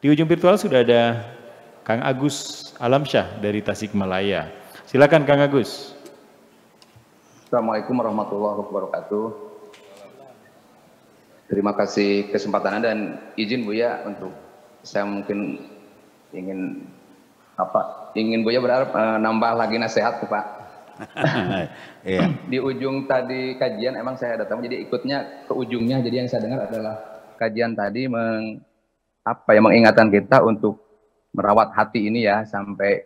Di ujung virtual sudah ada Kang Agus Alamsyah dari Tasikmalaya. Silakan Kang Agus. Assalamualaikum warahmatullahi wabarakatuh. Terima kasih kesempatannya dan izin Buya untuk saya mungkin ingin Buya berharap nambah lagi nasihat tuh Pak. Di ujung tadi kajian emang saya datang jadi ikutnya ke ujungnya, jadi yang saya dengar adalah kajian tadi mengingatkan kita untuk merawat hati ini ya sampai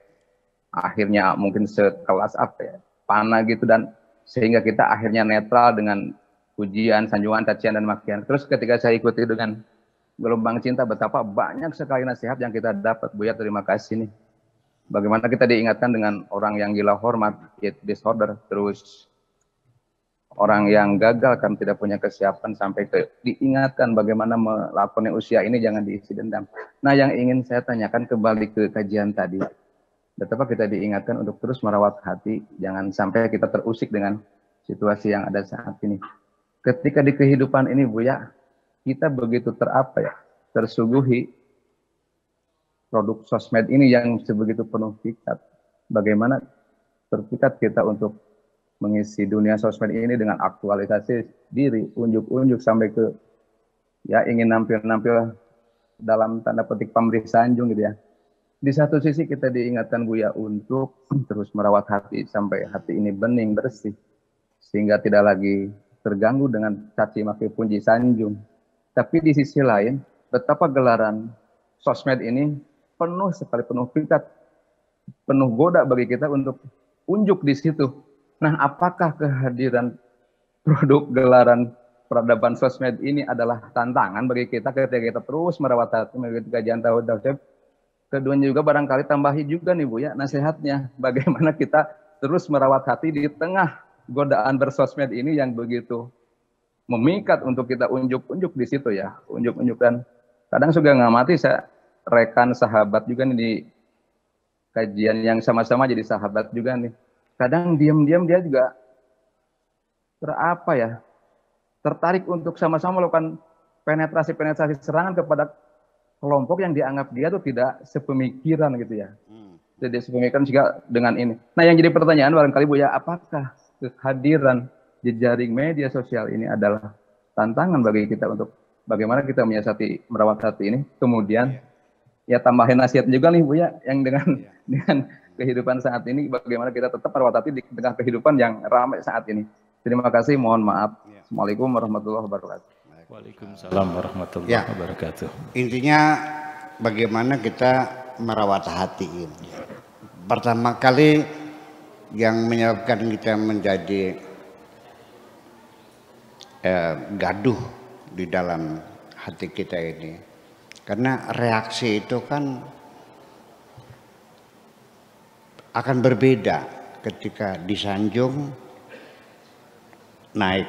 akhirnya mungkin sekelas panah gitu, dan sehingga kita akhirnya netral dengan pujian, sanjungan, cacian dan makian. Terus ketika saya ikuti dengan gelombang cinta, betapa banyak sekali nasihat yang kita dapat. Buya terima kasih nih. Bagaimana kita diingatkan dengan orang yang gila hormat, eat disorder, terus orang yang gagal kan tidak punya kesiapan, sampai diingatkan bagaimana melakukan usia ini jangan diisi dendam. Nah, yang ingin saya tanyakan kembali ke kajian tadi, betapa kita diingatkan untuk terus merawat hati, jangan sampai kita terusik dengan situasi yang ada saat ini. Ketika di kehidupan ini Buya, kita begitu tersuguhi produk sosmed ini yang sebegitu penuh pikat. Bagaimana terpikat kita untuk mengisi dunia sosmed ini dengan aktualisasi diri, unjuk-unjuk sampai ke ingin nampil-nampil dalam tanda petik pamrih sanjung gitu ya. Di satu sisi kita diingatkan Buya untuk terus merawat hati sampai hati ini bening, bersih, sehingga tidak lagi terganggu dengan caci maki puji sanjung. Tapi di sisi lain, betapa gelaran sosmed ini penuh sekali, penuh pikat, penuh goda bagi kita untuk unjuk di situ. Nah, apakah kehadiran produk gelaran peradaban sosmed ini adalah tantangan bagi kita ketika kita terus merawat hati, mengikuti kajian tauhid? Keduanya juga barangkali tambahi juga nih Buya nasihatnya, bagaimana kita terus merawat hati di tengah godaan bersosmed ini yang begitu memikat untuk kita unjuk-unjuk di situ ya, unjuk-unjuk. Dan kadang juga ngamati saya rekan sahabat juga nih di kajian yang sama-sama jadi sahabat juga nih. Kadang diam-diam dia juga tertarik untuk sama-sama melakukan penetrasi serangan kepada kelompok yang dianggap dia tuh tidak sepemikiran gitu ya. Tidak sepemikiran juga dengan ini. Nah, yang jadi pertanyaan barangkali Buya, apakah kehadiran jejaring media sosial ini adalah tantangan bagi kita untuk bagaimana kita menyiasati merawat hati ini? Kemudian ya tambahin nasihat juga nih Buya yang dengan kehidupan saat ini, bagaimana kita tetap merawat hati di tengah kehidupan yang ramai saat ini. Terima kasih, mohon maaf. Assalamualaikum warahmatullahi wabarakatuh. Waalaikumsalam warahmatullahi wabarakatuh. Intinya bagaimana kita merawat hati ini. Pertama kali yang menyebabkan kita menjadi gaduh di dalam hati kita ini, karena reaksi itu kan akan berbeda ketika disanjung naik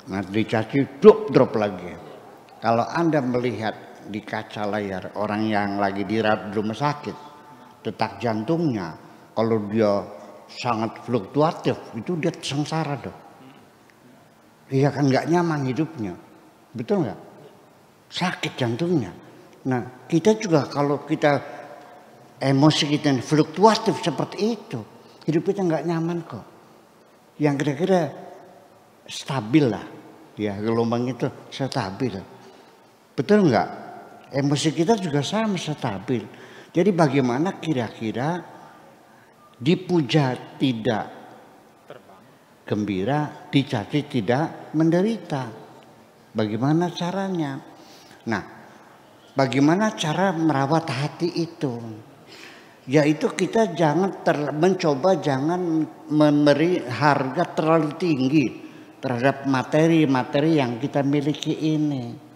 nanti dicaci drop lagi. Kalau Anda melihat di kaca layar orang yang lagi dirawat di rumah sakit, detak jantungnya kalau dia sangat fluktuatif, itu dia sengsara dong. Dia kan nggak nyaman hidupnya, betul nggak? Sakit jantungnya. Nah, kita juga kalau kita emosi kita fluktuatif seperti itu, hidup kita nggak nyaman kok. Yang kira-kira stabil lah, ya gelombang itu stabil. Betul nggak? Emosi kita juga sama stabil. Jadi bagaimana kira-kira dipuja tidak gembira, dicaci tidak menderita? Bagaimana caranya? Nah, bagaimana cara merawat hati itu? Yaitu kita mencoba jangan memberi harga terlalu tinggi terhadap materi-materi yang kita miliki ini.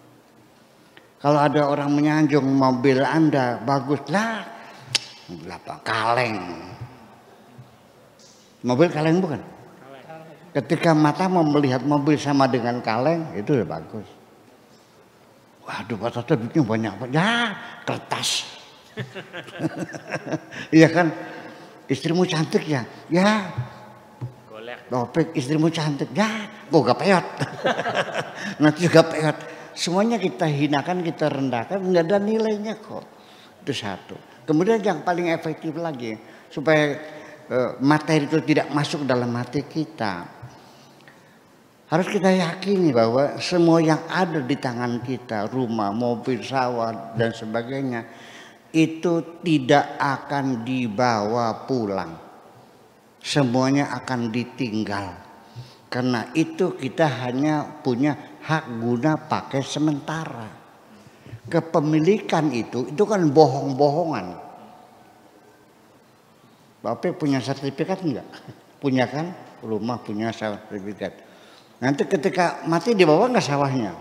Kalau ada orang menyanjung mobil Anda bagus lah, kaleng. Mobil kaleng bukan? Ketika mata mau melihat mobil sama dengan kaleng, itu udah bagus. Waduh, Pak Toto duitnya banyak, ya kertas. Iya kan, istrimu cantik ya, ya. Golek. Istrimu cantik, ya. Gak peot. Nanti juga peot. semuanya kita hinakan, kita rendahkan, nggak ada nilainya kok. Itu satu. Kemudian yang paling efektif lagi supaya materi itu tidak masuk dalam hati kita, harus kita yakini bahwa semua yang ada di tangan kita, rumah, mobil, sawah dan sebagainya, itu tidak akan dibawa pulang. Semuanya akan ditinggal. Karena itu kita hanya punya hak guna pakai sementara. Kepemilikan itu kan bohong-bohongan. Bapak punya sertifikat enggak? Punya kan? Rumah punya sertifikat. Nanti ketika mati dibawa enggak sawahnya?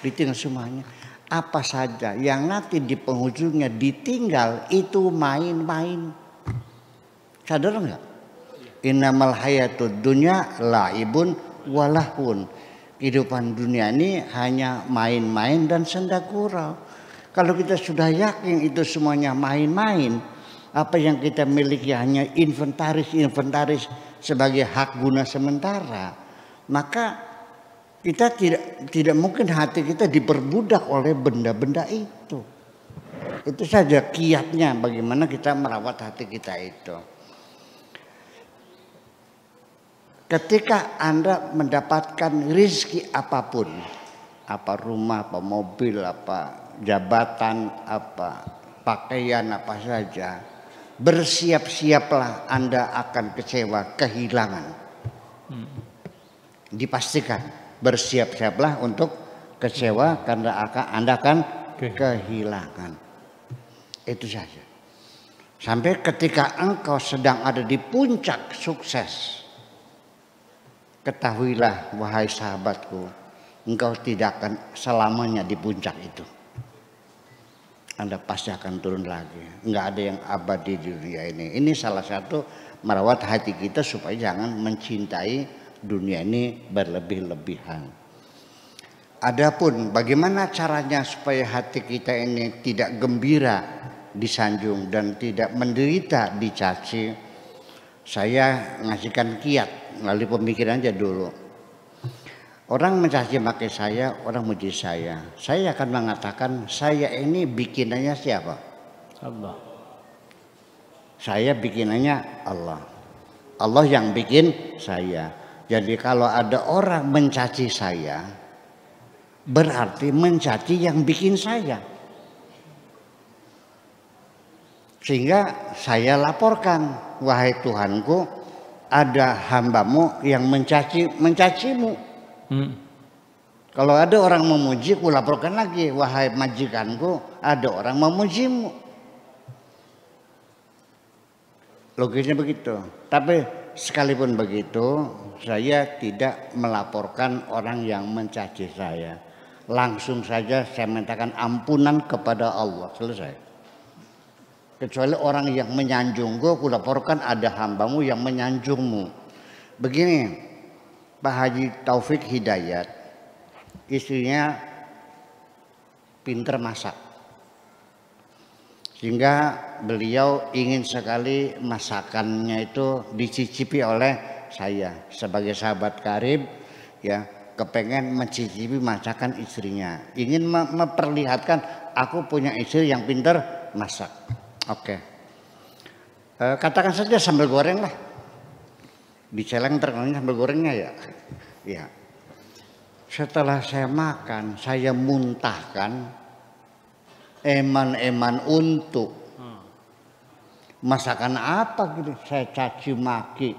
Ditinggal semuanya. Apa saja yang nanti di penghujungnya ditinggal itu main-main. Sadar enggak? Innamal hayatud dunya laibun walahun. Kehidupan dunia ini hanya main-main dan senda gurau. Kalau kita sudah yakin itu semuanya main-main, apa yang kita miliki hanya inventaris sebagai hak guna sementara, maka kita tidak mungkin hati kita diperbudak oleh benda-benda itu. Itu saja kiatnya bagaimana kita merawat hati kita itu. Ketika Anda mendapatkan rizki apapun, apa rumah, apa mobil, apa jabatan, apa pakaian, apa saja, bersiap-siaplah Anda akan kecewa, kehilangan. Dipastikan bersiap-siaplah untuk kecewa karena Anda akan kehilangan. Itu saja. Sampai ketika engkau sedang ada di puncak sukses, ketahuilah wahai sahabatku, engkau tidak akan selamanya di puncak itu. Anda pasti akan turun lagi. Enggak ada yang abadi di dunia ini. Ini salah satu merawat hati kita supaya jangan mencintai dunia ini berlebih-lebihan. Adapun bagaimana caranya supaya hati kita ini tidak gembira disanjung dan tidak menderita dicaci, saya ngasihkan kiat melalui pemikiran aja dulu. Orang mencaci maki saya, orang muji saya akan mengatakan saya ini bikinannya siapa? Allah. Saya bikinannya Allah. Allah yang bikin saya. Jadi kalau ada orang mencaci saya, berarti mencaci yang bikin saya. Sehingga saya laporkan, wahai Tuhanku, ada hambamu yang mencacimu. Kalau ada orang memuji, ku laporkan lagi, wahai majikanku, ada orang memujimu. Logisnya begitu. Tapi sekalipun begitu, saya tidak melaporkan orang yang mencaci saya. Langsung saja saya mintakan ampunan kepada Allah. Selesai. Kecuali orang yang menyanjungku, aku laporkan ada hambamu yang menyanjungmu. Begini, Pak Haji Taufik Hidayat, istrinya pinter masak. Sehingga beliau ingin sekali masakannya itu dicicipi oleh saya. Sebagai sahabat karib, ya, kepengen mencicipi masakan istrinya. Ingin memperlihatkan aku punya istri yang pinter masak. Oke, katakan saja sambal goreng lah. Di celeng terkenalnya sambal gorengnya ya. Ya. Setelah saya makan, saya muntahkan eman-eman untuk masakan apa gitu. Saya caci maki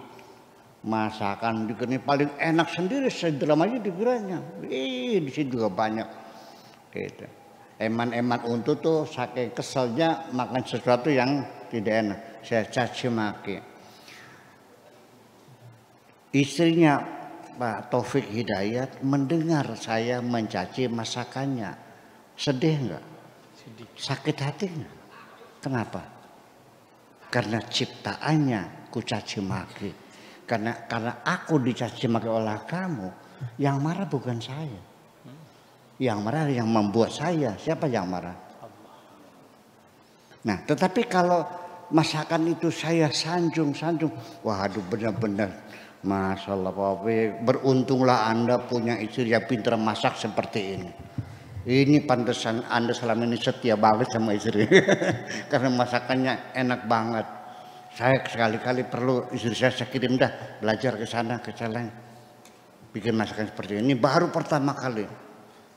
masakan ini paling enak sendiri. Saya dalam aja dikiranya. Di sini juga banyak. Gitu. Eman-eman untuk tuh saking keselnya makan sesuatu yang tidak enak. Saya caci maki. Istrinya Pak Taufik Hidayat mendengar saya mencaci masakannya. Sedih enggak? Sedih. Sakit hati enggak? Kenapa? Karena ciptaannya ku caci maki. Karena aku dicaci maki oleh kamu, yang marah bukan saya. Yang marah yang membuat saya. Siapa yang marah? Nah, tetapi kalau masakan itu saya sanjung, waduh benar-benar, masya Allah, beruntunglah Anda punya istri yang pintar masak seperti ini. Ini pantesan Anda selama ini setia banget sama istri. Karena masakannya enak banget. Saya sekali-kali perlu istri saya kirim dah belajar ke sana ke sana. Bikin masakan seperti ini. Baru pertama kali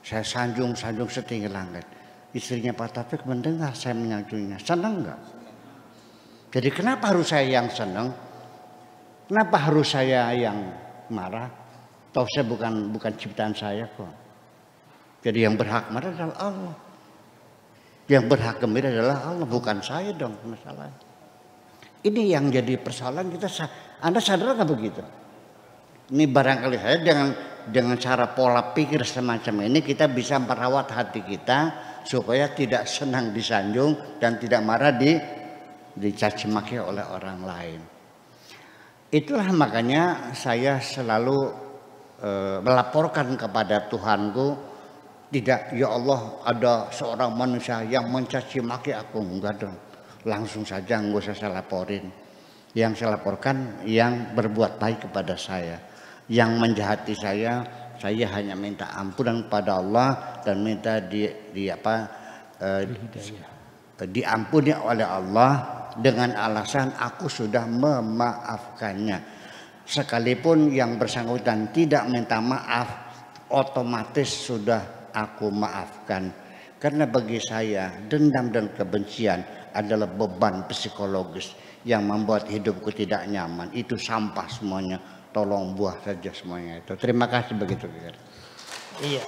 saya sanjung setinggi langit. Istrinya Pak Taufik mendengar saya menyanjungnya. Senang enggak? Jadi kenapa harus saya yang senang? Kenapa harus saya yang marah? Tahu saya bukan ciptaan saya kok. Jadi yang berhak marah adalah Allah. Yang berhak gembira adalah Allah, bukan saya dong masalahnya. Ini yang jadi persoalan kita. Anda sadar nggak begitu? Ini barangkali saya dengan cara pola pikir semacam ini kita bisa merawat hati kita supaya tidak senang disanjung dan tidak marah dicaci maki oleh orang lain. Itulah makanya saya selalu melaporkan kepada Tuhanku. Tidak, ya Allah ada seorang manusia yang mencaci maki aku. Enggak dong, langsung saja enggak usah saya laporin. Yang saya laporkan yang berbuat baik kepada saya. Yang menjahati saya hanya minta ampunan kepada Allah dan minta diampuni oleh Allah dengan alasan aku sudah memaafkannya. Sekalipun yang bersangkutan tidak minta maaf, otomatis sudah aku maafkan. Karena bagi saya dendam dan kebencian adalah beban psikologis yang membuat hidupku tidak nyaman. Itu sampah semuanya. Tolong buah saja semuanya itu. Terima kasih begitu. Iya.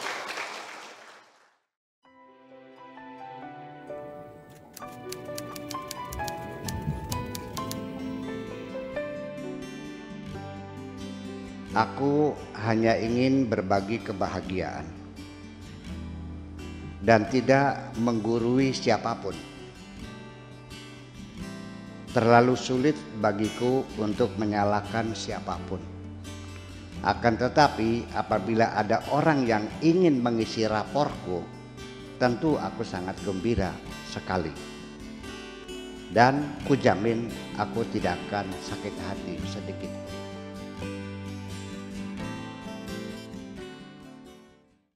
Aku hanya ingin berbagi kebahagiaan dan tidak menggurui siapapun. Terlalu sulit bagiku untuk menyalahkan siapapun. Akan tetapi apabila ada orang yang ingin mengisi raporku, tentu aku sangat gembira sekali. Dan kujamin aku tidak akan sakit hati sedikit.